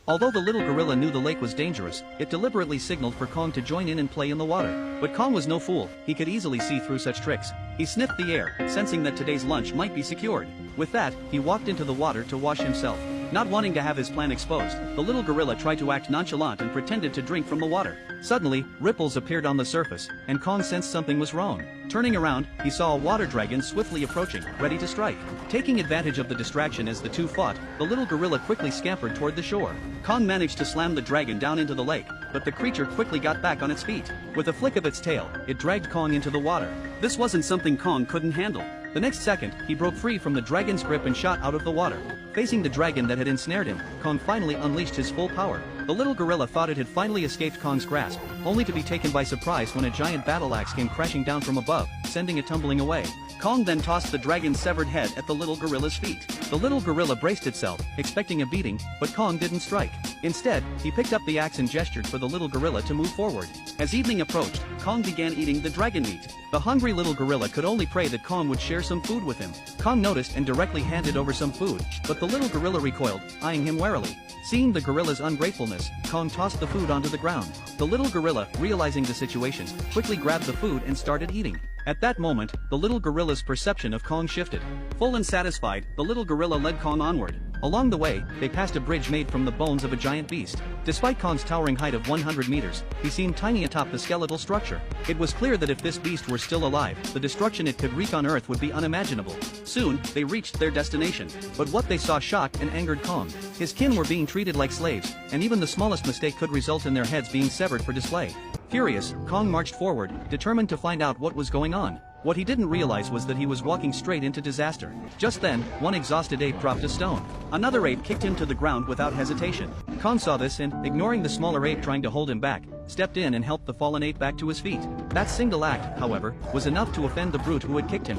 Although the little gorilla knew the lake was dangerous, it deliberately signaled for Kong to join in and play in the water. But Kong was no fool, he could easily see through such tricks. He sniffed the air, sensing that today's lunch might be secured. With that, he walked into the water to wash himself. Not wanting to have his plan exposed, the little gorilla tried to act nonchalant and pretended to drink from the water. Suddenly, ripples appeared on the surface, and Kong sensed something was wrong. Turning around, he saw a water dragon swiftly approaching, ready to strike. Taking advantage of the distraction as the two fought, the little gorilla quickly scampered toward the shore. Kong managed to slam the dragon down into the lake, but the creature quickly got back on its feet. With a flick of its tail, it dragged Kong into the water. This wasn't something Kong couldn't handle. The next second, he broke free from the dragon's grip and shot out of the water. Facing the dragon that had ensnared him, Kong finally unleashed his full power. The little gorilla thought it had finally escaped Kong's grasp, only to be taken by surprise when a giant battle axe came crashing down from above, sending it tumbling away. Kong then tossed the dragon's severed head at the little gorilla's feet. The little gorilla braced itself, expecting a beating, but Kong didn't strike. Instead, he picked up the axe and gestured for the little gorilla to move forward. As evening approached, Kong began eating the dragon meat. The hungry little gorilla could only pray that Kong would share some food with him. Kong noticed and directly handed over some food, but the little gorilla recoiled, eyeing him warily. Seeing the gorilla's ungratefulness, Kong tossed the food onto the ground. The little gorilla, realizing the situation, quickly grabbed the food and started eating. At that moment, the little gorilla's perception of Kong shifted. Full and satisfied, the little gorilla led Kong onward. Along the way, they passed a bridge made from the bones of a giant beast. Despite Kong's towering height of 100 meters, he seemed tiny atop the skeletal structure. It was clear that if this beast were still alive, the destruction it could wreak on Earth would be unimaginable. Soon, they reached their destination. But what they saw shocked and angered Kong. His kin were being treated like slaves, and even the smallest mistake could result in their heads being severed for display. Furious, Kong marched forward, determined to find out what was going on. What he didn't realize was that he was walking straight into disaster. Just then, one exhausted ape dropped a stone. Another ape kicked him to the ground without hesitation. Kong saw this and, ignoring the smaller ape trying to hold him back, stepped in and helped the fallen ape back to his feet. That single act, however, was enough to offend the brute who had kicked him.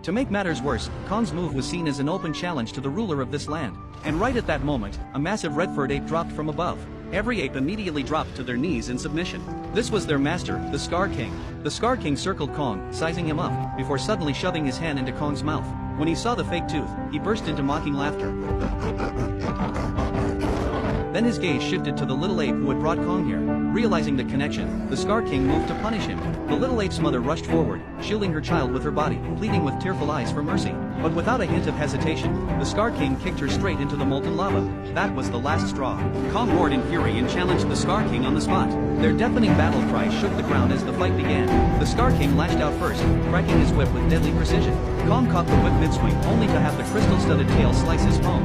To make matters worse, Kong's move was seen as an open challenge to the ruler of this land. And right at that moment, a massive red-furred ape dropped from above. Every ape immediately dropped to their knees in submission. This was their master, the Scar King. The Scar King circled Kong, sizing him up, before suddenly shoving his hand into Kong's mouth. When he saw the fake tooth, he burst into mocking laughter. Then his gaze shifted to the little ape who had brought Kong here. Realizing the connection, the Scar King moved to punish him. The little ape's mother rushed forward, shielding her child with her body, pleading with tearful eyes for mercy. But without a hint of hesitation, the Scar King kicked her straight into the molten lava. That was the last straw. Kong roared in fury and challenged the Scar King on the spot. Their deafening battle cry shook the ground as the fight began. The Scar King lashed out first, cracking his whip with deadly precision. Kong caught the whip mid-swing, only to have the crystal-studded tail slice his palm.